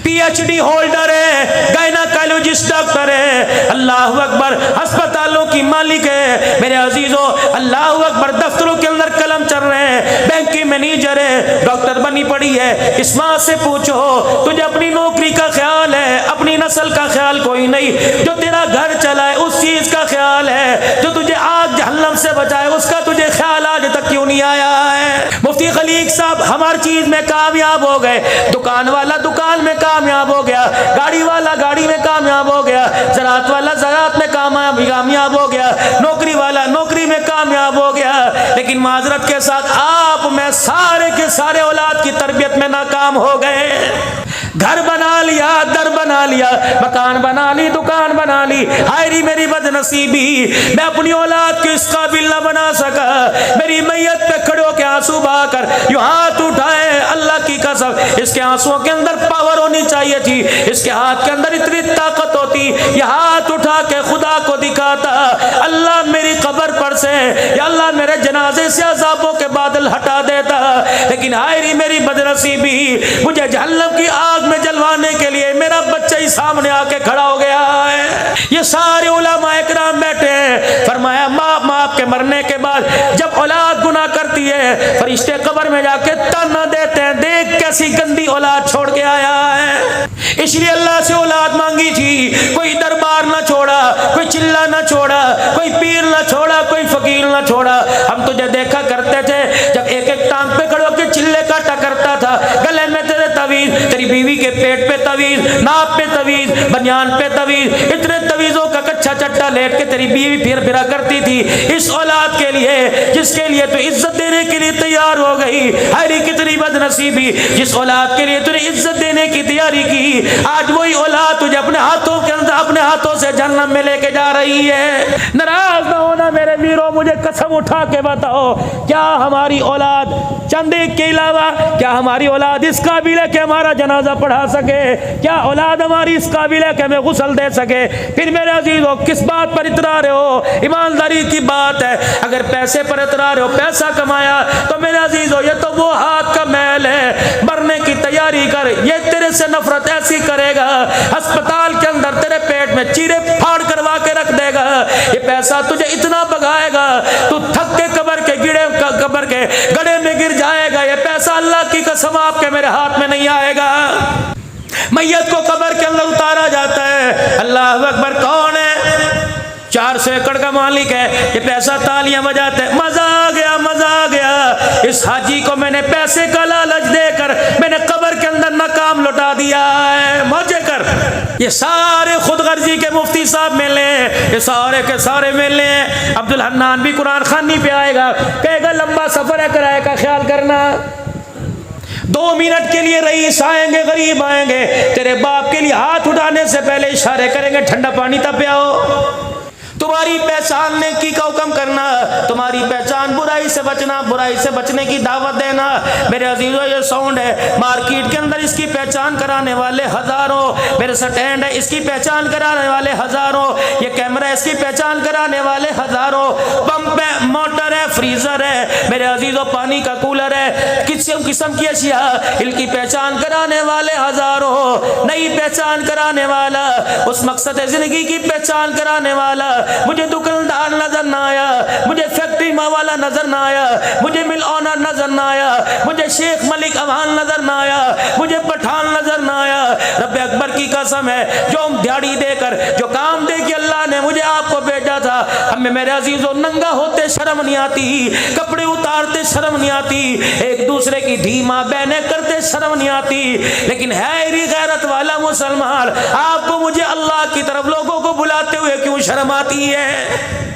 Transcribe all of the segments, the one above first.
PhD holder है, gynaecologist doctor है, अल्लाह अकबर, अस्पतालों की मालिक है मेरे अजीजों, अल्लाह अकबर, दफ्तरों के अंदर कलम चल रहे हैं, बैंक की मैनेजर है, डॉक्टर बनी पड़ी है। इस माँ से पूछो तुझे अपनी नौकरी का ख्याल है, अपनी नस्ल का ख्याल कोई नहीं, जो तेरा घर चलाए उस चीज का ख्याल है, जो तुझे आग जहन्नम से बचाए उसका तुझे ख्याल आज तक क्यों नहीं आया है। मुफ्ती खलीक साहब हम हर चीज में कामयाब हो गए, दुकान वाला दुकान में कामयाब हो गया, गाड़ी वाला गाड़ी में कामयाब हो गया, ज़राअत वाला ज़राअत में कामयाब हो गया, नौकरी वाला नौकरी में कामयाब हो गया, लेकिन माजरत के साथ आप में सारे के सारे औलाद की तरबियत में नाकाम हो गए। घर बना लिया, दर बना लिया, मकान बना ली, दुकान बना ली, हायरी मेरी बदनसीबी, मैं अपनी औलाद को इस काबिल न बना सका। मेरी मैयत पे खड़े होकर आंसू बहाकर यूं हाथ उठाए, अल्लाह की कसम इसके आंसुओं के अंदर पावर होनी चाहिए थी, इसके हाथ के अंदर इतनी ताकत होती, यह हाथ उठा के खुदा को दिखाता, अल्लाह मेरी कब्र पर से या अल्लाह मेरे जनाजे से अज़ाबों के बादल हटा देता। लेकिन हायरी मेरी बदनसीबी, मुझे जहन्नम की आग में जलवाने के लिए मेरा बच्चा ही सामने आके खड़ा हो गया है। ये सारे उलमा इकराम बैठे हैं, फरमाया बाप के मरने के बाद जब औलाद गुनाह करती है फरिश्ते कब्र में जाके ताना देते हैं, देख कैसी गंदी औलाद छोड़ के आया है। इसलिए अल्लाह से औलाद मांगी थी, कोई दरबार ना छोड़ा, कोई चिल्ला ना छोड़ा, कोई पीर ना छोड़ा, कोई फकीर ना छोड़ा। हम तुझे देखा करते थे जब एक एक टांग पे खड़ो के चिल्ले काटा करता था, गले में तेरे तवीज, तेरी बीवी के पेट पे तवीज, नाप पे तवीज, बनियान पे तवीज, इतने तवीजों का कच्चा चट्टा लेट के तेरी बीवी फिर फिरा करती थी इस औलाद के लिए जिसके लिए तू इज्जत देने के लिए तैयार हो गई। हरी कितनी बदनसीबी, जिस औलाद के लिए तूने इज्जत देने की तैयारी की, आज वही औलाद तुझे अपने हाथों के अंदर अपने हाथों से जहन्नम में लेके जा रही है। नाराज ना होना मेरे वीरों, मुझे कसम उठा के बताओ, क्या हमारी औलाद चंदे के अलावा क्या हमारी औलाद इस काबिल है कि हमारा जनाजा पढ़ा सके? क्या औलाद हमारी इस काबिल है कि हमें गुस्ल दे सके? फिर मेरे अजीजों किस बात पर इतरा रहे हो? ईमानदारी की बात है, अगर पैसे पर इतरा रहे हो, पैसा कमाया तो मेरे अजीजों ये तो वो हाथ का मैल है, मरने की तैयारी कर, ये तेरे से नफरत ऐसी करेगा, अस्पताल के अंदर तेरे पेट में चीरे फाड़ करवा के रख देगा, ये पैसा तुझे इतना भगाएगा तू थक के कब्र के गड्ढे में गिर जाएगा। ये पैसा अल्लाह की कसम आपके मेरे हाथ में नहीं आएगा। मैयत को कब्र के अंदर उतारा जाता है, अल्लाह अकबर, कौन है? 400 एकड़ का मालिक है, ये पैसा तालियां बजाते हैं, मजा आ गया, मजा आ गया, इस हाजी को मैंने पैसे का लालच देकर मैंने कब्र के अंदर नाकाम लौटा दिया है, मौजे कर। ये सारे खुद गर्जी के मुफ्ती साहब मिले हैं, ये सारे के सारे मिले हैं। अब्दुल हन्नान भी कुरान खानी पे आएगा, कहेगा लंबा सफर है, किराए का ख्याल करना, 2 मिनट के लिए रईस आएंगे, गरीब आएंगे, तेरे बाप के लिए हाथ उठाने से पहले इशारे करेंगे ठंडा पानी तब पियाओ। तुम्हारी पहचान नेकी का हुक्म करना, तुम्हारी पहचान बुराई से बचना, बुराई से बचने की दावत देना। मेरे अजीजों ये साउंड है, मार्केट के अंदर इसकी पहचान कराने वाले हजारों, मेरे स्टैंड है इसकी पहचान कराने वाले हजारों, ये कैमरा है इसकी पहचान कराने वाले हजारों, पंप है, मोटर है, फ्रीजर है, मेरे अजीजों पानी का कूलर है, किस्म किस्म की अशिया, इनकी पहचान कराने वाले हजारों। नई पहचान कराने वाला, उस मकसद जिंदगी की पहचान कराने वाला, मुझे दुकानदार नजर ना आया, मुझे फैक्ट्री वाला नजर ना आया, मुझे मिल ओनर नजर ना आया, मुझे शेख मलिक अवान नजर ना आया, मुझे पठान नजर ना आया। रब अकबर की कसम है, जो दिहाड़ी देकर जो काम दे के अल्लाह ने मुझे आपको भेजा था, हमें मेरे अजीजों नंगा होते शर्म नहीं आती, कपड़े उतारते शर्म नहीं आती, एक दूसरे की धीमा बहने करते शर्म नहीं आती, लेकिन है गैरत वाला मुसलमान, आपको मुझे अल्लाह की तरफ लोगों को बुलाते हुए क्यों शर्म आती है?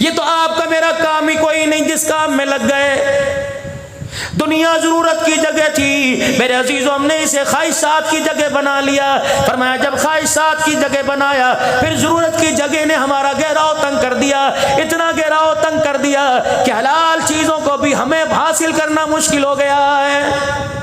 ये तो आपका मेरा काम ही कोई नहीं जिस काम में लग गए। दुनिया जरूरत की जगह थी मेरे अजीजों, हमने इसे ख्वाहिशात की जगह बना लिया। फरमाया जब ख्वाहिशात की जगह बनाया, फिर जरूरत की जगह ने हमारा गहराव तंग कर दिया, इतना गहराव तंग कर दिया कि हलाल चीजों को भी हमें हासिल करना मुश्किल हो गया है।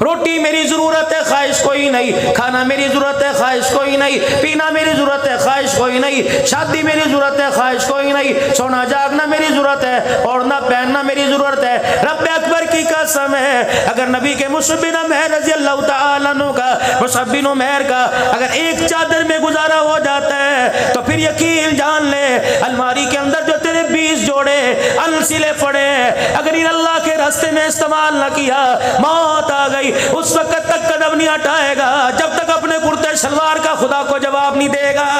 रोटी मेरी जरूरत है, ख्वाहिश कोई नहीं। खाना मेरी जरूरत है, ख्वाहिश कोई नहीं। पीना मेरी जरूरत है, ख्वाहिश कोई नहीं। शादी मेरी जरूरत है, ख्वाहिश कोई नहीं। सोना जागना मेरी जरूरत है, ओढ़ना पहनना मेरी जरूरत है। रब अकबर की कसम है, अगर नबी के मुसअब बिन उमैर रज़ी अल्लाह तआला अन्हु का, मुसअब बिन उमैर का अगर एक चादर में गुजारा हो जाता है तो फिर यकीन जान ले अलमारी के अंदर जो तेरे 20 जोड़े अलसिले पड़े, अगर इन अल्लाह के रास्ते में इस्तेमाल न किया, मौत आ गई, उस वक्त तक कदम नहीं हटाएगा जब तक अपने कुर्ते शलवार का खुदा को जवाब नहीं देगा।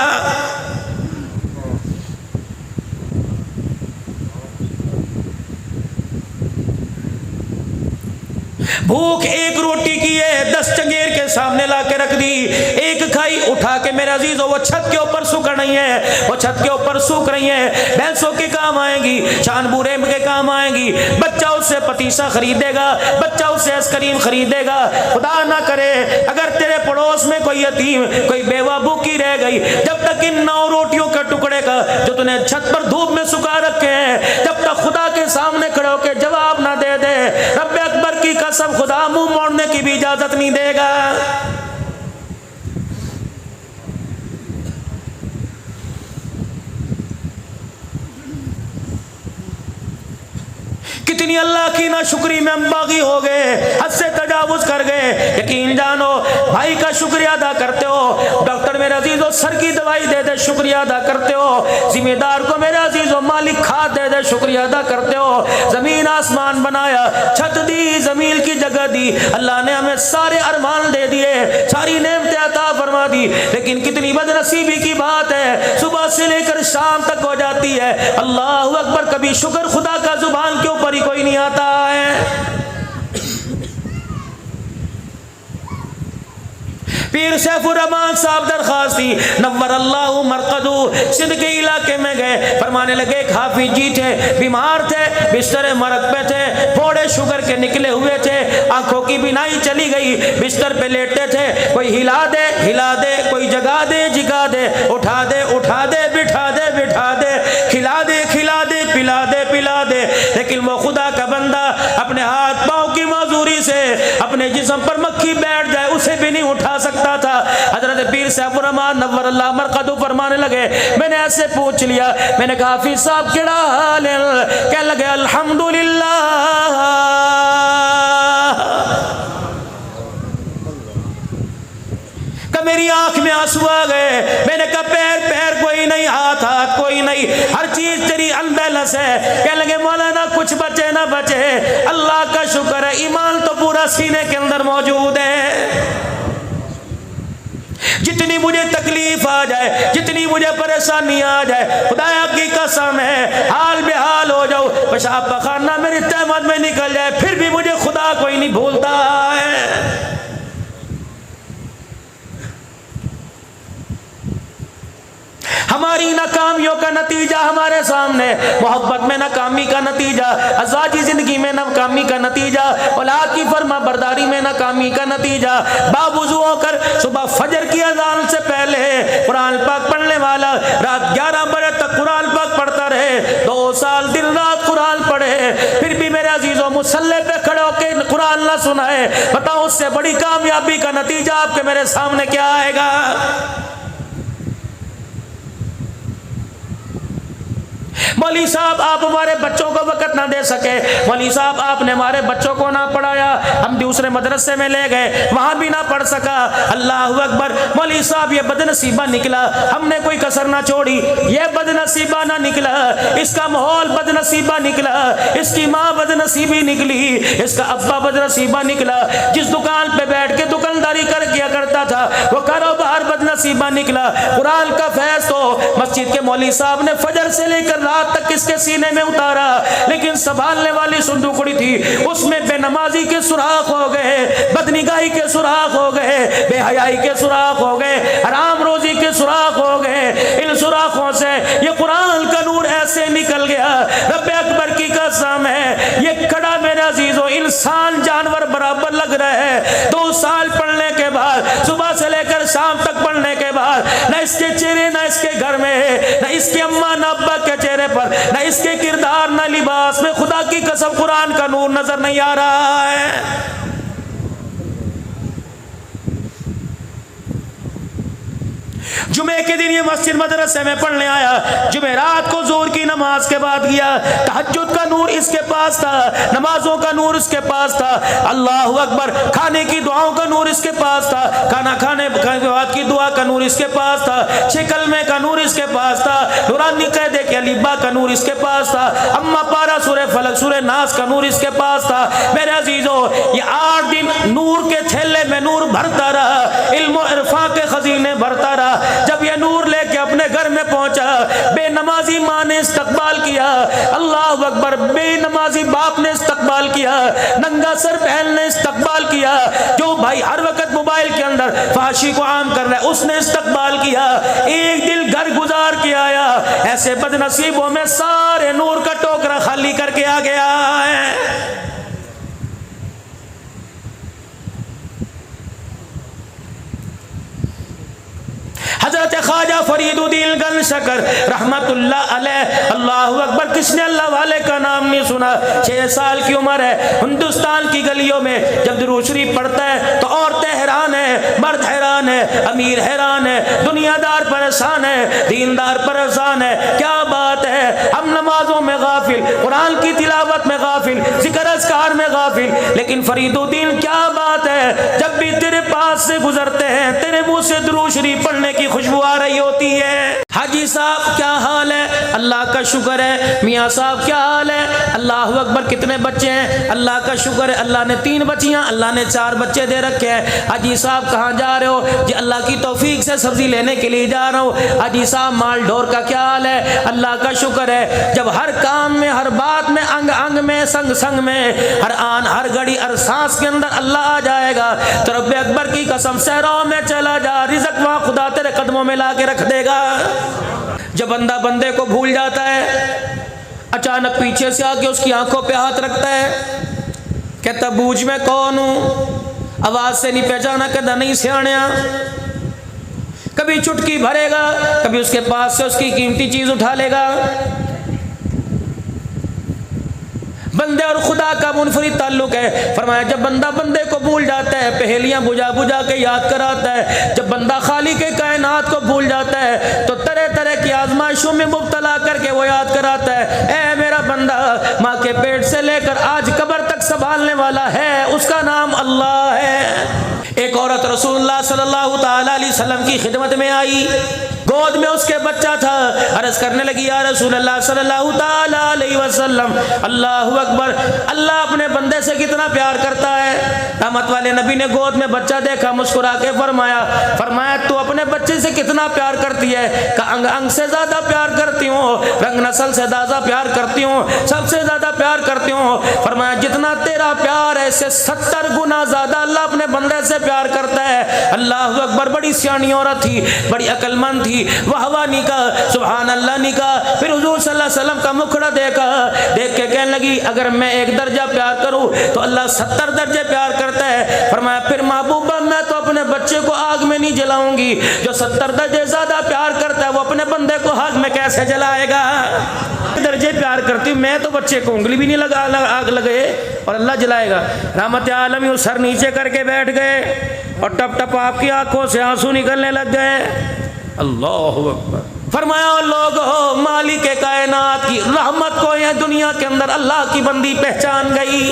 भूख एक रोटी की है, 10 चंगेर के सामने ला के रख दी, एक खाई, उठा के मेरे अजीजों वो छत के ऊपर सूख रही है, वो छत के ऊपर सूख रही है, भैंसों के काम आएंगी, शानबूरे के काम आएंगी, बच्चा उससे पतीसा खरीदेगा, बच्चा उससे आइसक्रीम खरीदेगा। खुदा ना करे अगर तेरे पड़ोस में कोई यतीम, कोई बेवा भूखी रह गई, जब तक इन 9 रोटियों के टुकड़े का जो तूने छत पर धूप में सुखा रखे हैं, जब तक खुदा के सामने खड़े होकर जवाब ना दे दे, रब अकबर की कसम खुदा मुंह मोड़ने की भी इजाजत नहीं देगा। कितनी अल्लाह की ना शुक्री में हम बागी हो गए, हद से तजावुज कर गए। यकीन जानो भाई का शुक्रिया अदा करते हो, डॉक्टर मेरे अजीजों सर की दवाई दे दे शुक्रिया अदा करते हो, जिम्मेदार को मेरे अजीजों मालिक खाद दे दे शुक्रिया अदा करते हो। जमीन आसमान बनाया, छत दी, जमीन की जगह दी, अल्लाह ने हमें सारे अरमान दे दिए, सारी नेमतें अता फरमा दी, लेकिन कितनी बदनसीबी की बात है, सुबह से लेकर शाम तक हो जाती है, अल्लाह अकबर, कभी शुक्र खुदा का जुबान के ऊपर कोई नहीं आता है। पीर सैफुर रहमान साहब दरखास्त थी, नव्वर अल्लाहु मरकदू, सिंध के इलाके में गए, फरमाने लगे हाफिज जी थे, बीमार थे, बिस्तर मरक पे थे, फोड़े शुगर के निकले हुए थे, आंखों की बिनाई चली गई, बिस्तर पे लेटे थे, कोई हिला दे, कोई जगा दे, जिगा दे, उठा दे, बिठा दे, खिला दे, पिला दे, लेकिन वो खुदा का बंदा अपने हाथ पांव की माजूरी से अपने जिस्म पर मक्खी बैठ जाए उसे भी नहीं उठा सकता था। हजरत पीर सैफुर रहमान नव्वर अल्लाह मरकदू फरमाने लगे, मैंने ऐसे पूछ लिया, मैंने कहा हाफिज साहब केड़ा हाल है? कहने लगे अल्हम्दुलिल्लाह। मेरी आंख में आंसू आ गए, मैंने कहा पैर कोई नहीं, हाथ कोई नहीं, हर चीज तेरी अनबैलेंस है। कहने लगे मौलाना कुछ बचे ना बचे, अल्लाह का शुक्र है ईमान तो पूरा सीने के अंदर मौजूद है। जितनी मुझे तकलीफ आ जाए, जितनी मुझे परेशानी आ जाए, खुदाया की कसम है हाल बेहाल हो जाओ, पेशाब पखाना मेरी तहमत में निकल जाए, फिर भी मुझे खुदा कोई नहीं भूलता है। हमारी नाकामियों का नतीजा हमारे सामने, मोहब्बत में नाकामी का नतीजा, अज़वाजी जिंदगी में नाकामी का नतीजा, औलाद की फर्मा बरदारी में नाकामी का नतीजा। बावुज़ू होकर सुबह फजर की अज़ान से पहले कुरान पाक पढ़ने वाला रात 11 बजे तक कुरान पाक पढ़ता रहे, 2 साल दिन रात कुरान पढ़े, फिर भी मेरे अजीजों मुसल्ले पे खड़े होकर कुरान ना सुनाए, बताओ उससे बड़ी कामयाबी का नतीजा आपके मेरे सामने क्या आएगा? मौली साहब आप हमारे बच्चों को वक़्त ना दे सके, मौली साहब आपने हमारे बच्चों को ना पढ़ाया, हम दूसरे मदरसे में ले गए, वहां भी ना पढ़ सका। अल्लाह अकबर, मौली साहब ये बदनसीबा निकला, हमने कोई कसर ना छोड़ी, ये बदनसीबा ना निकला, इसका माहौल बदनसीबा निकला, इसकी माँ बदनसीबी निकली, इसका अब्बा बदनसीबा निकला, जिस दुकान पे बैठ के दुकानदारी कर किया करता था वो कारोबार बदनसीबा निकला। कुरान का फैज़ तो मस्जिद के मौली साहब ने फजर से लेकर रात तक किसके सीने में उतारा, लेकिन संभालने वाली सुंदूकड़ी थी उसमें बेनमाजी के सुराख हो गए, बदनिगाही के सुराख हो गए, बेहयाई के सुराख हो गए, हराम रोजी के सुराख हो गए। इन सुराखों से ये कुरान का नूर ऐसे निकल गया, रब अकबर की कसम है ये खड़ा मेरे अजीजों इंसान जानवर बराबर लग रहा है। 2 साल पढ़ने के बाद, सुबह से लेकर शाम तक पढ़ने के बाद, न इसके चेहरे, न इसके घर में, न इसके अम्मा न अब्बा के चेहरे पर, न इसके किरदार न लिबास में खुदा की कसम कुरान का नूर नजर नहीं आ रहा है। जुमे के दिन ये मस्जिद मदरसे में पढ़ने आया, जुमेरात को जोर की नमाज के बाद गया, तहज्जुद का नूर इसके पास था, नमाजों का नूर इसके पास था, अल्लाहु अकबर खाने की दुआओं का नूर इसके पास था, खाना खाने के बाद की दुआ का नूर इसके पास था, कलमे का नूर इसके पास था, नूरानी क़ैदे के अलीबा का नूर इसके पास था, अम्मा पारा सूरह फलक सूरह नास का नूर इसके पास था। मेरे अजीजों, ये 8 दिन नूर के थैले में नूर भरता रहा, इल्म और इरफान के खजीने भरता रहा। जब ये नूर लेके अपने घर में पहुंचा, बेनमाजी माँ ने इस्तकबाल किया, अल्लाह अकबर, बेनमाजी बाप ने इस्तकबाल किया, नंगा सर बहन ने इस्तकबाल किया, जो भाई हर वक्त मोबाइल के अंदर फाशी को आम कर रहा है उसने इस्तकबाल किया, एक दिल घर गुजार के आया। ऐसे बदनसीबों में सारे नूर का टोकरा खाली करके आ गया है। हजरत ख्वाजा फरीदुद्दीन गंशकर रहमतुल्लाह अलैह, अल्लाहु अकबर, किसने अल्लाह वाले का नाम नहीं सुना? 6 साल की उम्र है, हिंदुस्तान की गलियों में जब दुरूद शरीफ पढ़ता है तो औरतें हैरान है, मर्द हैरान है, अमीर हैरान है, दुनियादार परेशान है, दीनदार परेशान है। क्या बात है, हम नमाजों में गाफिल, कुरान की तिलावत में गाफिल, जिक्र अस्कार में गाफिल, लेकिन फरीदुद्दीन क्या बात है, जब भी तेरे पास से गुजरते हैं तेरे मुंह से दुरूद शरीफ पढ़ने की खुशबू आ रही होती है। हाजी साहब क्या हाल है? अल्लाह का शुक्र है। मियाँ साहब क्या हाल है? अल्लाह अकबर। कितने बच्चे हैं? अल्लाह का शुक्र है, अल्लाह ने 3 बच्चियाँ, अल्लाह ने 4 बच्चे दे रखे हैं। हाजी साहब कहाँ जा रहे हो? जी अल्लाह की तौफीक से सब्जी लेने के लिए जा रहा हूँ। हाजी साहब माल ढोर का क्या हाल है? अल्लाह का शुक्र है। जब हर काम में, हर बात में, अंग अंग में, संग संग में, हर आन हर घड़ी हर सांस के अंदर अल्लाह आ जाएगा तो रब्बे अकबर की कसम सहराओं में चला जा, रिज़्क़ वहाँ खुदा तेरे कदमों में ला के रख देगा। जब बंदा बंदे को भूल जाता है, अचानक पीछे से आके उसकी आंखों पे हाथ रखता है, कहता बूझ मैं कौन हूँ? आवाज से नहीं पहचाना, कहता नहीं सियाणिया। कभी चुटकी भरेगा, कभी उसके पास से उसकी कीमती चीज उठा लेगा। बंदे और खुदा का मुनफरिद ताल्लुक है। फरमाया जब बंदा बंदे को भूल जाता है, पहेलियां बुझा बुझा के याद कराता है, जब बंदा खालिक के कायनात को भूल जाता है तो तरह तरह की आजमाइशों में मुब्तला करके वो याद कराता है, ए मेरा बंदा, माँ के पेट से लेकर आज कब्र तक संभालने वाला है, उसका नाम अल्लाह है। एक औरत रसूलुल्लाह सल्लल्लाहु तआला अलैहि वसल्लम की खिदमत में आई, गोद में उसके बच्चा था। अर्ज करने लगी, या रसूलल्लाह सल्लल्लाहु तआला अलैहि वसल्लम, अल्लाहु अकबर, अल्लाह अपने बंदे से कितना प्यार करता है। रहमत वाले नबी ने गोद में बच्चा देखा, मुस्कुरा के फरमाया तू अपने बच्चे से कितना प्यार करती है? का अंग अंग से ज्यादा प्यार करती हूँ, रंग नस्ल से ज्यादा प्यार करती हूँ, सबसे ज्यादा प्यार करती हूँ। फरमाया जितना तेरा प्यार है इससे 70 गुना ज्यादा अल्लाह अपने बंदे से प्यार करता है। अल्लाह अकबर। बड़ी सियानी औरत थी, बड़ी अक्लमंद थी, वाहवानी का सुभान अल्लाह नी का। फिर हुजूर सल्लल्लाहु अलैहि वसल्लम का मुखड़ा देखा, देख के कहने लगी अगर मैं 1 दर्जा प्यार करूं तो अल्लाह 70 दर्जे प्यार करता है। फरमाया फिर महबूबा मैं तो अपने बच्चे को आग में नहीं जलाऊंगी, जो 70 दर्जे ज्यादा प्यार करता है वो अपने बंदे को आग में कैसे जलाएगा? दर्जे प्यार करती हूँ मैं तो बच्चे को उंगली भी नहीं लगा आग लगे और अल्लाह जलाएगा। रहमत आलमी वो सर नीचे करके बैठ गए और टप टप आपकी आंखों से आंसू निकलने लग गए। अल्लाह अकबर। फरमाया लोग हो, मालिक के कायनात की रहमत को यह दुनिया के अंदर अल्लाह की बंदी पहचान गई।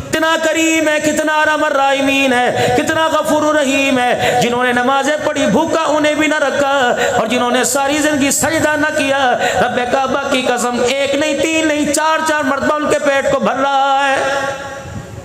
कितना करीम है, कितना रहमत राहिमीन है, कितना गफूर रहीम है। जिन्होंने नमाजें पढ़ी भूखा उन्हें भी न रखा, और जिन्होंने सारी जिंदगी सजदा न किया, रब्बे काबा की कसम 1 नहीं 3 नहीं 4 मरतबा उनके पेट को भर रहा है।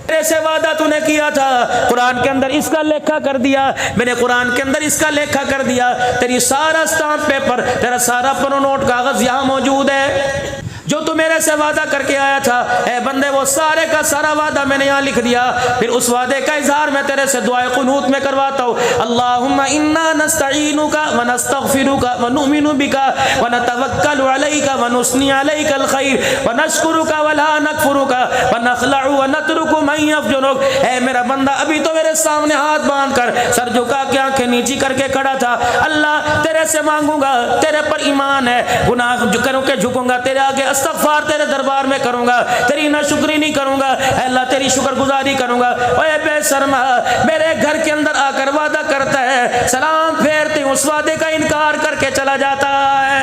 तेरे से वादा तूने किया था, कुरान के अंदर इसका लेखा कर दिया, मैंने कुरान के अंदर इसका लेखा कर दिया। तेरी सारा स्टाम्प पेपर, तेरा सारा पन्नो नोट कागज यहाँ मौजूद है, जो तू मेरे से वादा करके आया था। ए बंदे वो सारे का सारा वादा मैंने यहाँ लिख दिया। फिर उस वादे का इजहार मैं तेरे से दुआए कुनूत में करवाता हूँ। अल्लाहुम्मा इन्ना नस्तईनुका व नस्तगफिरुका व नुमिनु बिका व नतवक्कलु अलैका अलैका व नुस्नी अलैकल खैर व नशकुरुका व ला नकफुरुका व नखलउ व नतरुकु मन यफजुनुक। ऐ मेरा बंदा अभी तो मेरे सामने हाथ बांधकर सर झुका के आंखें नीची करके खड़ा था। अल्लाह तेरे से मांगूंगा, तेरे पर ईमान है, गुनाह करूं के झुकूंगा तेरे आगे, इस्तगफार तेरे दरबार में करूंगा, तेरी नाशुक्री नहीं करूंगा, अल्लाह तेरी शुक्रगुजारी करूंगा। ओए बेशर्मा मेरे घर के अंदर आकर वादा करता है, सलाम फेरते उस वादे का इनकार करके चला जाता है।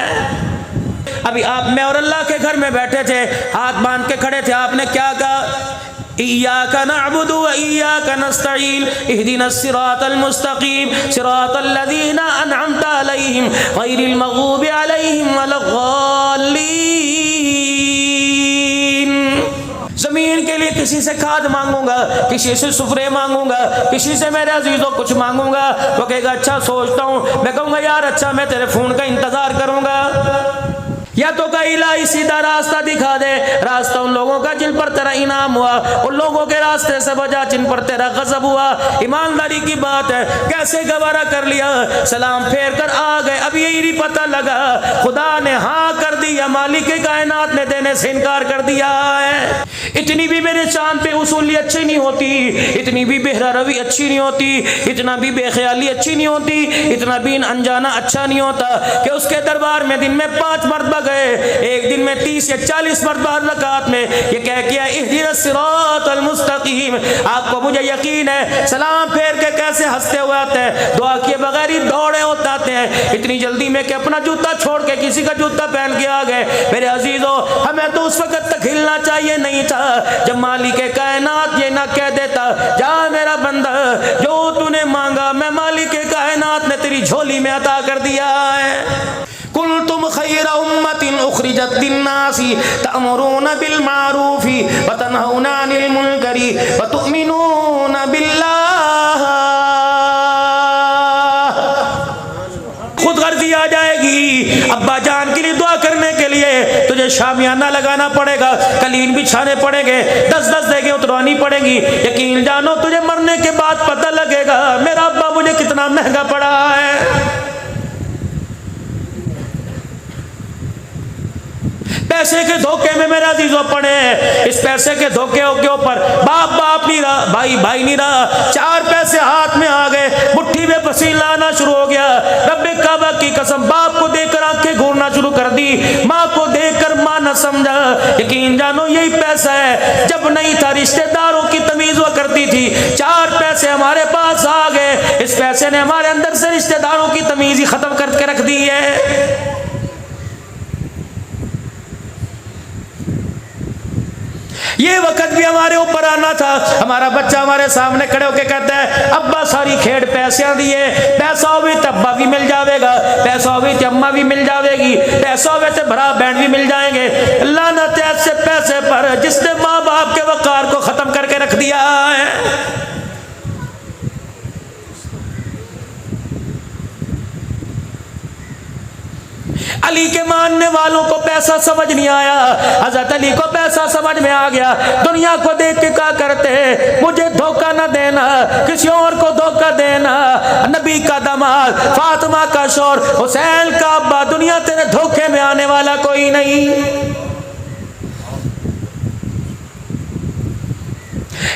अभी आप मैं और अल्लाह के घर में बैठे थे, हाथ बांध के खड़े थे, आपने क्या कहा? इय्याका नअबुदु व इय्याका नस्तईन इहदिनस सिरातल मुस्तकीम सिरातल लज़ीना अनअमता अलैहिम गैरिल मग़ज़ूबि अलैहिम वलद्दाल्लीन। जमीन के लिए किसी से खाद मांगूंगा, किसी से सुफरे मांगूंगा, किसी से मेरे अजीजों कुछ मांगूंगा, वो कहेगा अच्छा सोचता हूँ। मैं कहूँगा यार अच्छा मैं तेरे फोन का इंतजार करूंगा। या तो का इलाही सीधा रास्ता दिखा दे, रास्ता उन लोगों का जिन पर तेरा इनाम हुआ, उन लोगों के रास्ते से बजा जिन पर तेरा गजब हुआ। ईमानदारी की बात है, कैसे गवारा कर लिया, सलाम फेर कर आ गए। अब यही नहीं पता लगा खुदा ने हाँ कर दिया, मालिक कायनात ने देने से इनकार कर दिया है। इतनी भी मेरे चांद पे उसूली अच्छी नहीं होती, इतनी भी बेहरा रवि अच्छी नहीं होती, इतना भी बेख्याली अच्छी नहीं होती, इतना भी अनजाना अच्छा नहीं होता कि उसके दरबार में दिन में 5 मरतबा गए, एक दिन में 30 या 40 मरतबा रकात में ये कह किया इहदिनस सिरातल मुस्तकीम। आपको मुझे यकीन है सलाम फेर के कैसे हंसते हुए आते हैं, दुआ किए बगैर ही दौड़े होते आते हैं, इतनी जल्दी में कि अपना जूता छोड़ के किसी का जूता पहन के आ गए। मेरे अजीजों हमें तो उस वक्त तक हिलना चाहिए नहीं था जब मालिक कायनात ये ना कह देता, जा मेरा बंदा जो तूने मांगा मैं मालिक कायनात ने तेरी झोली में अता कर दिया है। कुंतुम खैरा उम्मतिन उखरिजत लिन्नासी तअमुरूना बिल मारूफी व तनहौना अनिल मुनकरी व तुमिनूना बिल्लाह। खुद गर्जी आ जाएगी, अब्बा जान के लिए दुआ करने के लिए तुझे शामियाना लगाना पड़ेगा, कलीन बिछाने पड़ेंगे, 10-10 जगह उतरवानी पड़ेंगी। यकीन जानो तुझे मरने के बाद पता लगेगा मेरा अब्बा मुझे कितना महंगा पड़ा है। पैसे के धोखे में मेरा अजीजों पड़े, इस पैसे के धोखे के ऊपर बाप बाप नहीं रहा, भाई भाई नहीं रहा, 4 पैसे हाथ में आ गए, मुट्ठी में पसीना आना शुरू हो गया। रब्बे काबा की कसम बाप को देखकर आंखें घूरना शुरू कर दी, माँ को देखकर माँ न समझा। यकीन जानो यही पैसा है, जब नहीं था रिश्तेदारों की तमीज हुआ करती थी, 4 पैसे हमारे पास आ गए, इस पैसे ने हमारे अंदर से रिश्तेदारों की तमीज ही खत्म करके रख दी है। ये वक्त भी हमारे ऊपर आना था, हमारा बच्चा हमारे सामने खड़े होकर कहता है अब्बा सारी खेड़ पैसे दिए, पैसा होवे तो अब्बा भी मिल जाएगा, पैसा होवे तो अम्मा भी मिल जाएगी, पैसा होवे तो भरा बहन भी मिल जाएंगे। लानत है ऐसे पैसे पर जिसने माँ बाप के वकार को खत्म करके रख दिया है। अली के मानने वालों को पैसा समझ नहीं आया, हजरत अली को पैसा समझ में आ गया। दुनिया को देख के क्या करते, मुझे धोखा न देना, किसी और को धोखा देना, नबी का दामाद, फातिमा का शौहर, हुसैन का अब्बा, दुनिया तेरे धोखे में आने वाला कोई नहीं।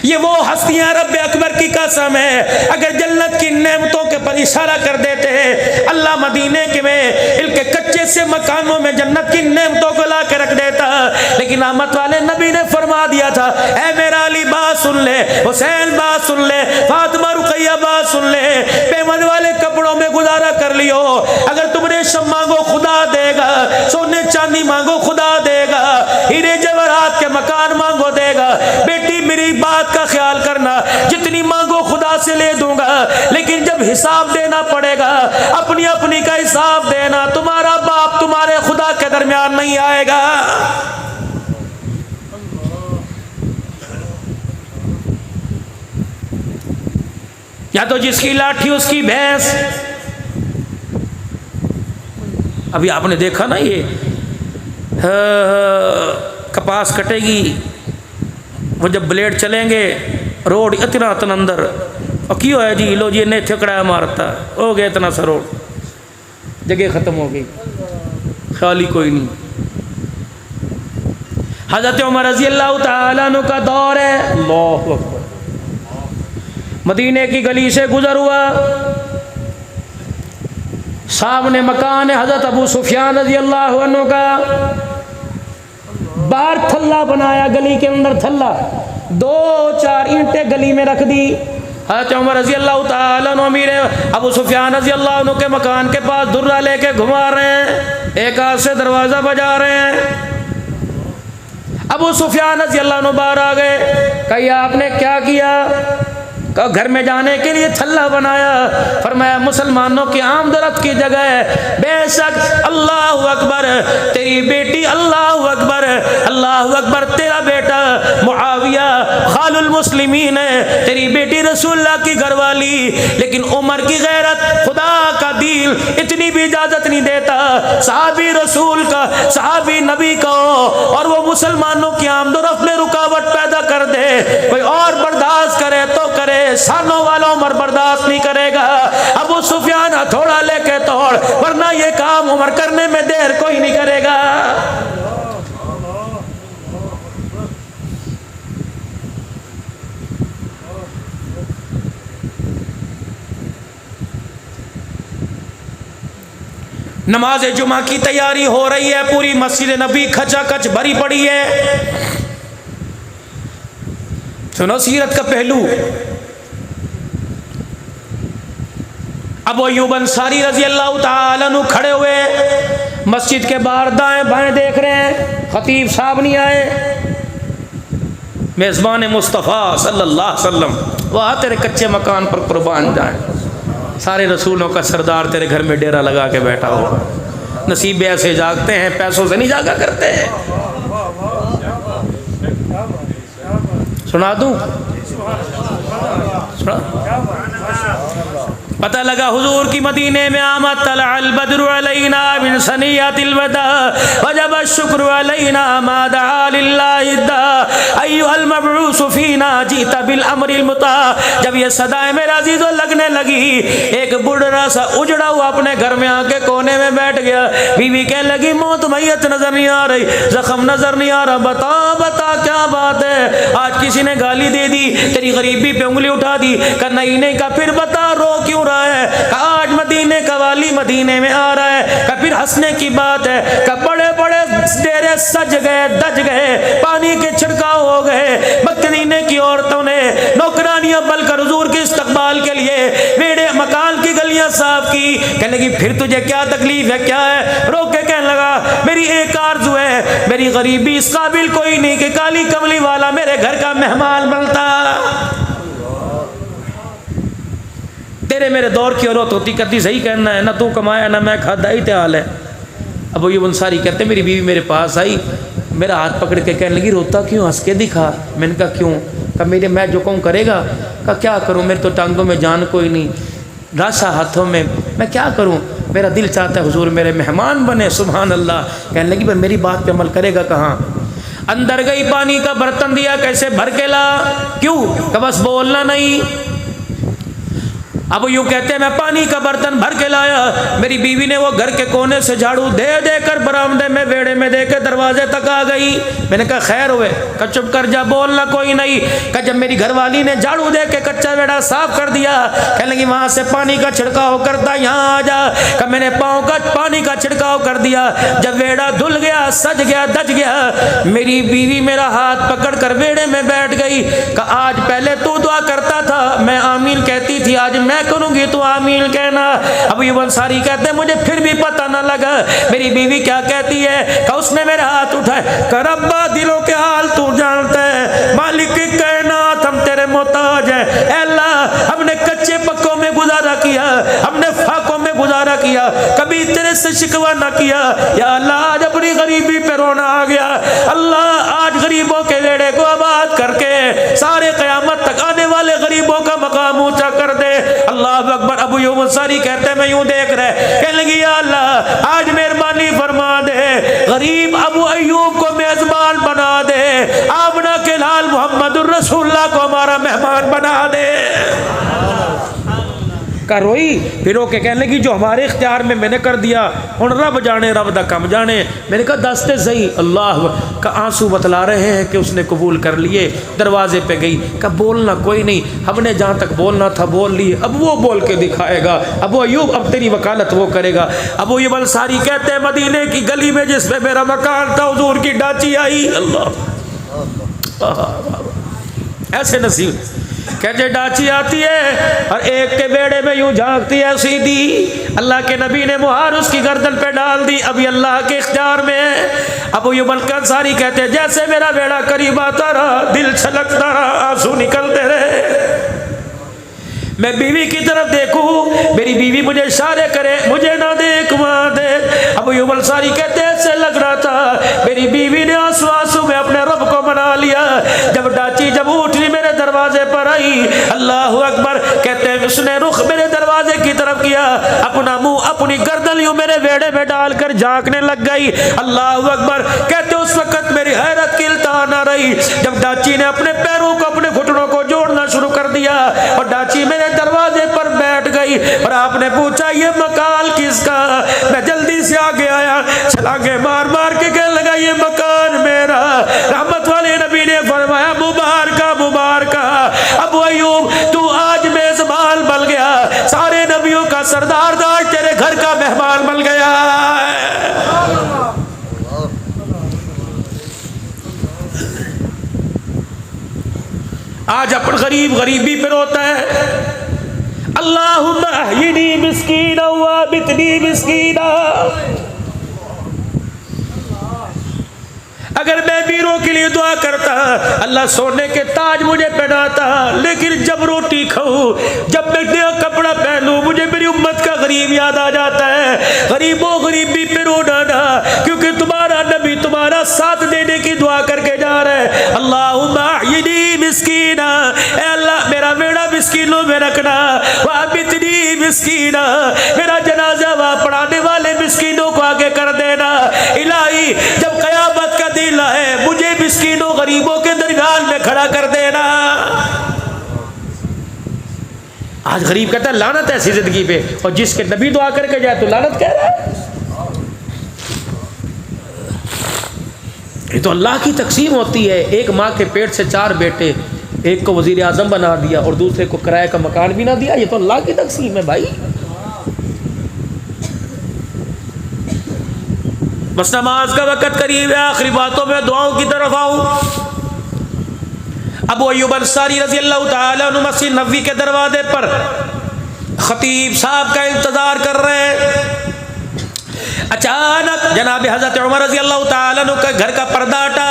ये वो हस्तियां रब्बे अकबर की कसम है, अगर जन्नत की नेमतों के पर इशारा कर देते हैं अल्लाह मदीने के में इनके कच्चे से मकानों में जन्नत की नेमतों को ला के रख देता। लेकिन रहमत वाले नबी ने फरमा दिया था, ऐ मेरा अली बात सुन ले, हुसैन बात सुन ले, फातिमा रुकैया बात सुन ले, पेमन वाले कपड़ों में गुजारा कर लियो, अगर तुम रेशम मांगो खुदा देगा, सोने चांदी मांगो खुदा देगा, हीरे जवाहरात के मकान मांगो देगा। बेटी मेरी बात का ख्याल करना, जितनी मांगो खुदा से ले दूंगा, लेकिन जब हिसाब देना पड़ेगा अपनी अपनी का हिसाब देना, तुम्हारा बाप तुम्हारे खुदा के दरमियान नहीं आएगा। या तो जिसकी लाठी उसकी भैंस। अभी आपने देखा ना ये कपास कटेगी, वो जब ब्लेड चलेंगे रोड इतना अंदर, और क्यों है जी लो जी इन्हें थकड़ा मारता हो गया इतना सा रोड, जगह ख़त्म हो गई, खाली कोई नहीं। हज़रत उमर रज़ी अल्लाह ताला अन्हु का दौर है, अल्लाहु अकबर। मदीने की गली से गुजर हुआ, सामने मकान है हज़रत अबू सुफियान रज़ी अल्लाह अन्हु का। बाहर थल्ला बनाया, गली के अंदर थल्ला, 2-4 ईंटें गली में रख दी। हज़रत उमर रज़ी अल्लाह ताला अन्हु अमीर अबू सुफियान रज़ी अल्लाह अन्हु के मकान के पास दुर्रा लेके घुमा रहे हैं, एक हाथ से दरवाज़ा बजा रहे हैं। अबू सुफियान रज़ी अल्लाह अन्हु बाहर आ गए, कहा आपने क्या किया? कहा घर में जाने के लिए थल्ला बनाया। फरमाया मुसलमानों की आमदरफ्त की जगह है, बेशक अल्लाह अकबर तेरी बेटी, अल्लाह अकबर अल्लाह अकबर तेरा बेटा मुआविया खालुल मुस्लिमीन है, तेरी बेटी रसूलुल्लाह की घरवाली, लेकिन उमर की गैरत, खुदा का दिल इतनी भी इजाजत नहीं देता सहाबी रसूल का, सहाबी नबी का और वो मुसलमानों की आमदरफ्त में रुकावट पैदा कर दे। कोई और बर्दाश्त करे तो करे, सानों वाला उमर बर्दाश्त नहीं करेगा। अबू सुफियान हथौड़ा लेके तोड़, वरना ये काम उमर करने में देर कोई नहीं करेगा। नमाज जुमा की तैयारी हो रही है, पूरी मस्जिद नबी खचाखच भरी पड़ी है। सुनो सीरत का पहलू। अबू अय्यूब अंसारी रजी अल्लाह ताला अन्हु खड़े हुए मस्जिद के बाहर दाएं बाएं देख रहे हैं, खतीब साहब नहीं आए। मेज़बान मुस्तफ़ा सल्लल्लाहु अलैहि वसल्लम, वाह तेरे कच्चे मकान पर कुर्बान जाए, सारे रसूलों का सरदार तेरे घर में डेरा लगा के बैठा हो। नसीब ऐसे जागते हैं, पैसों से नहीं जागा करते हैं। सुना दूं? सुना? पता लगा हुजूर की मदीने में आमद तलअल बद्रु अलैना मिन सनियतिल वदा वजब शुक्र अलैना मा दआ लिल्लाहि दा अय्युहल मबऊस फीना जीता बिल अमरिल मुता। जब ये सदाएं मेरे अजीजों लगने लगी, एक बुढ़ा सा उजड़ा हुआ अपने घर में आके कोने में बैठ गया। बीवी कहने लगी मौत मैयत नजर नहीं आ रही, जख्म नजर नहीं आ रहा, बता बता क्या बात है? आज किसी ने गाली दे दी, तेरी गरीबी पे उंगली उठा दी। का नहीं का फिर बता रो क्यों रहा है? का आज मदीने का वाली मदीने में आ रहा है, का फिर हंसने की बात है? का बड़े बड़े डेरे सज गए, दज गए, पानी के छिड़काव हो गए। मदीने की औरतों ने नौकरानियां बलकर हुजूर के इस्तकबाल के लिए मेरे मकान की गलियां साफ की। कहने लगी फिर तुझे क्या तकलीफ है, क्या है? रोक के कहने लगा मेरी एक आरज़ू है, मेरी गरीबी इस काबिल कोई नहीं कि काली कमली वाला मेरे घर का मेहमान बनता। तेरे मेरे दौर की औरत होती करती सही कहना है, ना तू कमाया ना मैं खाता, ही हाल है। अब ये अंसारी कहते मेरी बीवी मेरे पास आई, मेरा हाथ पकड़ के कहने लगी रोता क्यों, हंस के दिखा। मैंने कहा क्यों? कहा मेरे मैं जो कहूँ करेगा। कहा क्या करूँ, मेरे तो टांगों में जान कोई नहीं, राशा हाथों में, मैं क्या करूँ? मेरा दिल चाहता है हुजूर मेरे मेहमान बने। सुभान अल्लाह। कहने लगी भाई मेरी बात पे अमल करेगा कहाँ? अंदर गई, पानी का बर्तन दिया, कैसे भर के ला? क्यों? का बस बोलना नहीं। अब यूँ कहते हैं मैं पानी का बर्तन भर के लाया, मेरी बीवी ने वो घर के कोने से झाड़ू दे देकर बरामदे में वेड़े में दे के दरवाजे तक आ गई। मैंने कहा खैर हुए? कहा चुप कर जा, बोलना कोई नहीं। कहा जब मेरी घरवाली ने झाड़ू दे के कच्चा वेड़ा साफ कर दिया, कहने लगी वहाँ से पानी का छिड़काव करता यहाँ आ जा। कहा मैंने पाँव का पानी का छिड़काव कर दिया। जब वेड़ा धुल गया, सज गया, दज गया, मेरी बीवी मेरा हाथ पकड़ कर वेड़े में बैठ गई। कहा आज पहले तू दुआ करता था, मैं आमीन कहती थी, आज मैं करूंगी तो आमीन कहना। अब ये अंसारी कहते हैं मुझे फिर भी पता ना लगा मेरी बीवी क्या कहती है। कि उसने मेरे हाथ उठाए, कि रब्बा दिलों के हाल तू जानता है, मालिक की कायनात हम तेरे मोहताज हैं। अल्लाह हमने कच्चे पक्कों में गुजारा किया, हमने फाकों में गुजारा किया, कभी तेरे से शिकवा ना किया। या अल्लाह आज अपनी गरीबी पे रोना आ गया। अल्लाह आज गरीबों के वेड़े को आबाद करके सारे क़यामत तक आने वाले गरीबों का मकाम ऊंचा कर दे। अल्लाह अकबर। अबू अय्यूब अंसारी कहते हैं मैं यूं देख रहे, कहने लगी या अल्लाह आज मेहरबानी फरमा दे, गरीब अबू अय्यूब को मेजबान बना दे, आमना के लाल मोहम्मद रसूलुल्लाह को हमारा मेहमान बना दे। का रोई फिर रो के कहने लगी जो हमारे इख्तियार में मैंने कर दिया हुण रब जाने रब दा कम जाने। मैंने कहा दसते सही। अल्लाह का आंसू बतला रहे हैं कि उसने कबूल कर लिए। दरवाजे पे गई, का बोलना कोई नहीं, हमने जहाँ तक बोलना था बोल लिए, अब वो बोल के दिखाएगा। अबू अयूब अब तेरी वकालत वो करेगा। अबू अयूब अंसारी कहते हैं मदीने की गली में जिसमें मेरा मकान था हुजूर की डाची आई। अल्लाह ऐसे नसीब कहते डाची आती है और एक के बेड़े में यूं झांकती है सीधी। अल्लाह के नबी ने मुहार उसकी गर्दन पे डाल दी। अभी अल्लाह के इख्तियार में है। अबू अयूब अंसारी कहते हैं जैसे मेरा बेड़ा करीब आता रहा दिल छलकता रहा, आंसू निकलते रहे। मैं बीवी की तरफ देखूं, मेरी बीवी मुझे इशारे करे, मुझे ना देख वहां देख। अबू अयूब अंसारी कहते हैं ऐसे लग रहा था मेरी बीवी ने आंसू आंसू में अपने रब को मना लिया। जब डाची जब उठी मेरे दरवाजे पर आई, अल्लाह अकबर, कहते हैं उसने रुख मेरे दरवाजे की तरफ किया, अपना मुंह अपनी गर्दन यूं मेरे वेड़े में डालकर झांकने लग गई। अल्लाह अकबर, कहते उस वक्त मेरी हैरत की इल्तहा न रही जब डाची ने अपने पैरों को अपने घुटनों को जोड़ना शुरू कर दिया और डाची मेरे दरवाजे पर बैठ गई। और आपने पूछा ये मकान किसका? मैं जल्दी से आगे आया, छलांगे मार मार के कहने लगा ये मकान मेरा। रहमत वाले नबी ने फरमाया मुबारका मुबारका, अबू अयूब तू आज मेजबान बन गया, सारे नबियों का सरदार आज तेरे घर का मेहमान बन गया। आज अपन गरीब गरीबी पे रोता है। अल्लाहुम्मा अहयिनी मिस्कीना व अमितनी मिस्कीना। अगर मैं वीरों के लिए दुआ करता अल्लाह सोने के ताज मुझे पहनाता, लेकिन जब रोटी खाऊं, जब मैं नया कपड़ा पहनूं, मुझे मेरी उम्मत का गरीब याद आ जाता है। गरीबों गरीबी पे रोना ना, क्योंकि तुम्हारा नबी तुम्हारा साथ देने की दुआ करके जा रहा है। अल्लाहुम्मा अहयिनी मिस्कीना, ऐ अल्लाह मेरा बेड़ा मिस्कीनों में रखना, व अमितनी मिस्कीना, मेरा जनाजा वहां पढ़ाने वाले मिस्कीनों को आगे कर देना। इलाही जब कयामत का दिन है मुझे मिस्कीनों गरीबों के दरमियान में खड़ा कर देना। आज गरीब कहता है लानत है ऐसी जिंदगी पे, और जिसके नबी दुआ करके जाए तो लानत कह रहा है। ये तो अल्लाह की तकसीम होती है। एक माँ के पेट से 4 बेटे, एक को वजीर आजम बना दिया और दूसरे को किराए का मकान भी ना दिया। ये तो अल्लाह की तकसीम है भाई। बस नमाज का वक़्त करीब है, आखिरी बातों में दुआओं की तरफ आऊँ। अबू अयूब अंसारी रज़ी अल्लाह ताला अन्हु मस्जिद नबवी के दरवाजे पर खतीब साहब का इंतजार कर रहे हैं। अचानक जनाब हज़रत उमर रज़ी अल्लाह ताला अन्हु का घर का पर्दा हटा।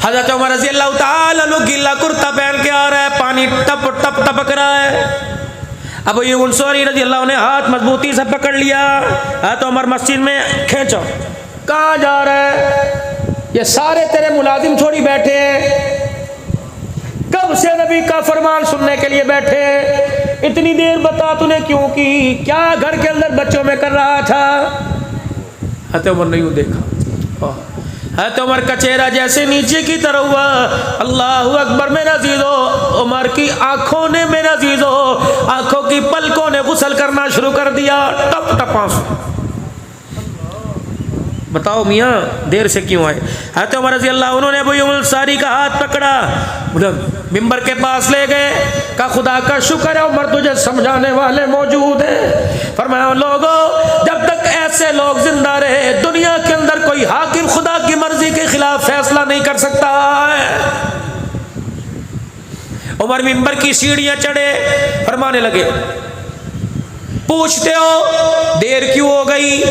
हज़रत उमर रज़ी अल्लाह ताला अन्हु गीला कुर्ता पहन के आ रहा है, पानी टप टप टपक रहा है। अबू अयूब अंसारी रज़ी अल्लाह ने हाथ मजबूती से पकड़ लिया। तो उमर मस्जिद में खींचो, कहाँ जा रहा है? ये सारे तेरे मुलाजिम छोड़ी बैठे हैं, कब से नबी का फरमान सुनने के लिए बैठे हैं? इतनी देर बता तूने क्यों की? क्या घर के अंदर बच्चों में कर रहा था? हज़रत उमर ने यूं देखा, हज़रत उमर का चेहरा जैसे नीचे की तरफ हुआ। अल्लाह अकबर, मेरा अज़ीज़ो, उमर की आंखों ने, मेरा अज़ीज़ो, आंखों की पलकों ने गुस्ल करना शुरू कर दिया, टप टप आंसू। बताओ मियाँ देर से क्यों आए? हज़रत उमर रज़ी अल्लाह, उन्होंने अबू अयूब अंसारी का हाथ पकड़ा, मिंबर के पास ले गए, का खुदा का शुक्र है उमर तुझे समझाने वाले मौजूद हैं। फरमाया लोगों, जब तक ऐसे लोग जिंदा रहे दुनिया के अंदर कोई हाकिम खुदा की मर्जी के खिलाफ फैसला नहीं कर सकता है। उमर मिंबर की सीढ़ियां चढ़े, फरमाने लगे, पूछते हो देर क्यों हो गई?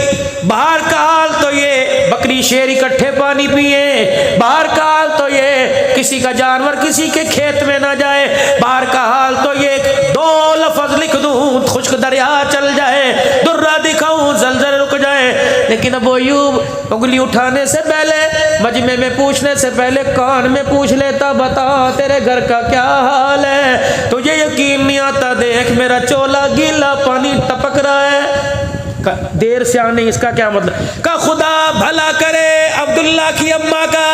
बाहर का हाल तो ये बकरी शेर इकट्ठे पानी पिए, बाहर का हाल तो ये किसी का जानवर किसी के खेत में ना जाए, बाहर का हाल तो ये 2 लफ्ज लिख दूं खुश्क दरिया चल जाए, दुर्रा दिखाऊं जलजल रुक जाए। लेकिन अबू अयूब उंगली उठाने से पहले, मजमे में पूछने से पहले कान में पूछ लेता, बता तेरे घर का क्या हाल है? तुझे यकीन नहीं आता, देख मेरा चोला गीला पानी टपक रहा है। देर से आने इसका क्या मतलब? का खुदा भला करे अब्दुल्ला की अम्मा का,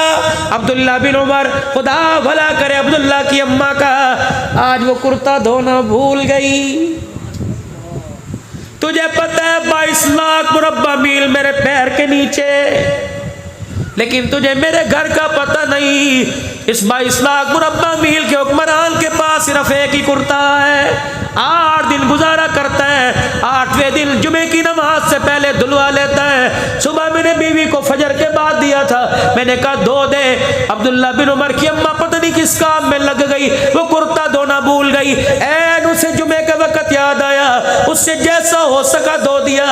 अब्दुल्ला बिन उमर, खुदा भला करे अब्दुल्ला की अम्मा का, आज वो कुर्ता धोना भूल गई। तुझे पता है 22 लाख मुरब्बा मील मेरे पैर के नीचे, लेकिन तुझे मेरे घर का पता नहीं। इस 22 लाख मुरब्बा मील के हुक्मरान के पास सिर्फ एक ही कुर्ता है। 8 दिन गुजारा करता है, 8वें दिन जुमे की नमाज से पहले धुलवा लेता है। सुबह मैंने बीवी को फजर के बाद दिया था, मैंने कहा धो दे। अब्दुल्ला बिन उमर की अम्मा पता नहीं किस काम में लग गई, वो कुर्ता धोना भूल गई। ऐन उसे जुमे के वक्त याद आया, उससे जैसा हो सका धो दिया।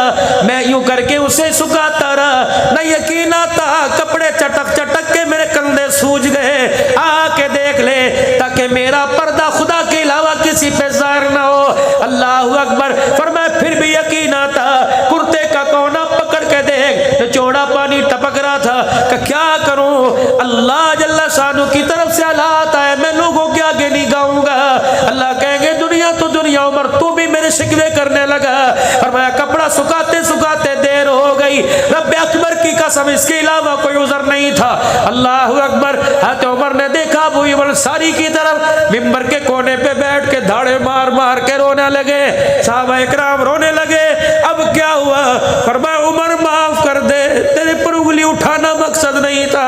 मैं यूं करके उसे सुखाता रहा, न यकीन आता कपड़े चटक चटक के मेरे कंधे सूज गए। आके देख ले ताकि मेरा पर्दा खुदा के अलावा किसी पे ज़ाहिर ना हो। अल्लाह अकबर। फरमाया फिर भी यकीन आता, कुर्ते का कोना पकड़ के देख तो चौड़ा पानी टपक रहा था। कि क्या करूं, अल्लाह जल्ला शानू की तरफ से हालात आए, मैं लोगों के आगे नहीं गाऊंगा। अल्लाह कहेंगे दुनिया तो दुनिया, उमर तू भी मेरे शिकवे करने लगा। फरमाया कपड़ा सुखाते सुखाते देर हो गई, रब्बे अकबर की कसम इसके अलावा कोई उज़र नहीं था। अल्लाह अकबर। हज़रत उमर ने देखा अबू अय्यूब अंसारी की तरफ, मिंबर के कोने पे बैठ के धाड़े मार मार के रोने लगे। सहाबा इकराम रोने लगे। अब क्या हुआ? फरमाया उमर माफ कर दे, तेरे पर उंगली उठाना मकसद नहीं था,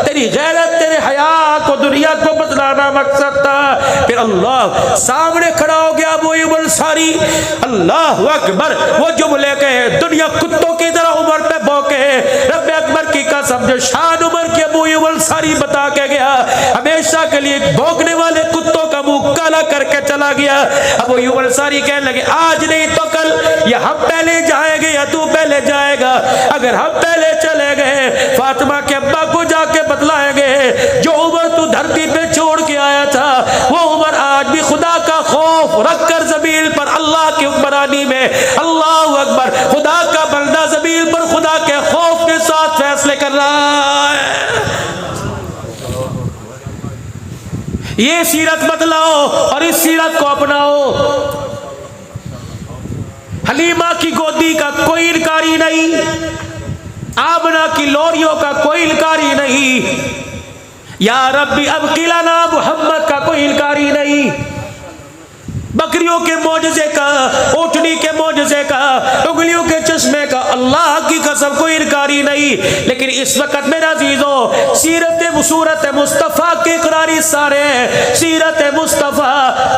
तेरी गैरत तेरे हया को दुनिया को बदलाना मकसद था। फिर अल्लाह सामने खड़ा हो गया अबू अय्यूब अंसारी। अल्लाह अकबर। वो जुमले के दुनिया कुत्तों की तरह उमर पे भौंके। रब्बे अकबर की कसम जो शान उमर के अबू अय्यूब अंसारी बता के गया, हमेशा के लिए भौंकने वाले कुत्तों का मुंह काला करके चला गया। अबू अय्यूब अंसारी कहने लगे आज नहीं तो कल, या हम पहले जाएंगे या तू पहले जाएगा। अगर हम पहले चले गए, फातिमा के अब्बा को जाके बतलाएंगे जो उमर तू धरती पे छोड़ के आया था, वो उमर आज भी खुदा का खौफ रखकर जमीन पर अल्लाह की हुक्मरानी में, अल्लाह अकबर, खुदा का बंदा जमीन पर खुदा के खौफ के साथ फैसले कर रहा है। ये सीरत बदलाओ और इस सीरत को अपनाओ। हलीमा की गोदी का कोई इनकारी नहीं, आमना की लोरियों का कोई इनकारी नहीं, या रब्बी अब किलाना मोहम्मद का कोई इनकारी नहीं, बकरियों के मौजज़े का, ऊँटनी के मौजज़े का, उंगलियों के चश्मे का, अल्लाह की कसम कोई इनकारी नहीं। लेकिन इस वक्त मेरा अज़ीज़ों सूरत मुस्तफ़ा के इकरारी सारे हैं। सीरत मुस्तफ़ा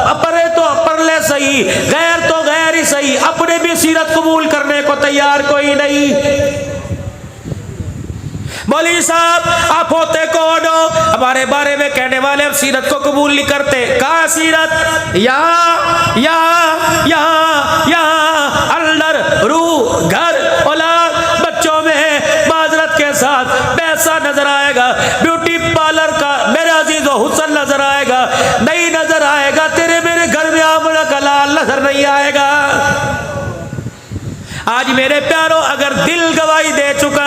अपने तो अपन ले सही, गैर तो गैर ही सही, अपने भी सीरत कबूल करने को तैयार कोई नहीं। मौलवी साहब आप होते कौन हो? हमारे बारे में कहने वाले अब सीरत को कबूल नहीं करते। कहाँ सीरत? यहाँ यहाँ यहाँ यहाँ अंदर, रूह, घर, औलाद, बच्चों में माजरत के साथ पैसा नजर आएगा, ब्यूटी पार्लर का मेरे अजीज हुस्न नजर आएगा, नहीं नजर आएगा तेरे मेरे घर में आमला का लाल नजर नहीं आएगा। आज मेरे प्यारों अगर दिल गवाही दे चुका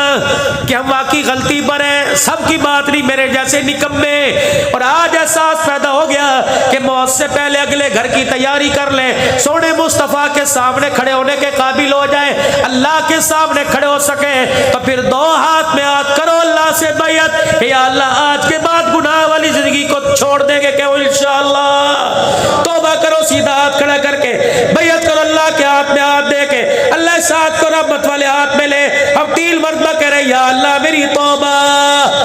कि हम वाकई गलती पर हैं, सबकी बात नहीं, मेरे जैसे निकम्मे, और आज एहसास पैदा हो गया कि मौत से पहले अगले घर की तैयारी कर ले, सोने मुस्तफ़ा के सामने खड़े होने के काबिल हो जाए, अल्लाह के सामने खड़े हो सके, तो फिर दो हाथ में हाथ करो अल्लाह से बैयत, या अल्लाह आज के बाद गुनाह वाली जिंदगी को छोड़ देंगे क्या इंशाअल्लाह। तौबा करो, सीधा हाथ खड़ा करके बैयत करो अल्लाह के हाथ में हाथ दे के, अल्लाह साथ को रहमत वाले हाथ में ले। अब 3 मरतबा करे या अल्लाह मेरी तौबा,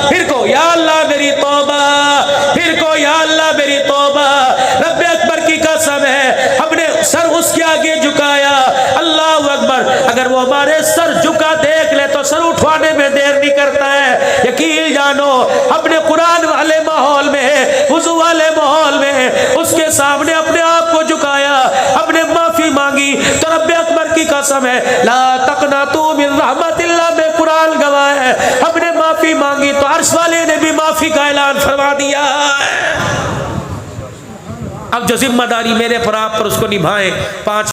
फिर को या अल्लाह मेरी तौबा, फिर को या अल्लाह मेरी तौबा। रब्बे अकबर की कसम है हमने सर उसके आगे झुकाया, अल्लाह अकबर, अगर वो हमारे सर झुका देख ले तो सर उठवाने में देर नहीं करता है। यकीन जानो अपने कुरान वाले माहौल में, वुज़ू वाले माहौल में उसके सामने अपने आप को झुकाया, अपने माफी मांगी, तो रब्बे अकबर की कसम है ला तक़नतू मिन रहमतिल्लाह में कुरान गवाह है, हमने माफी मांगी तो अर्श वाले ने भी माफी का ऐलान फरमा दिया। अब जो जिम्मेदारी मेरे पर आप पर उसको निभाएं। 5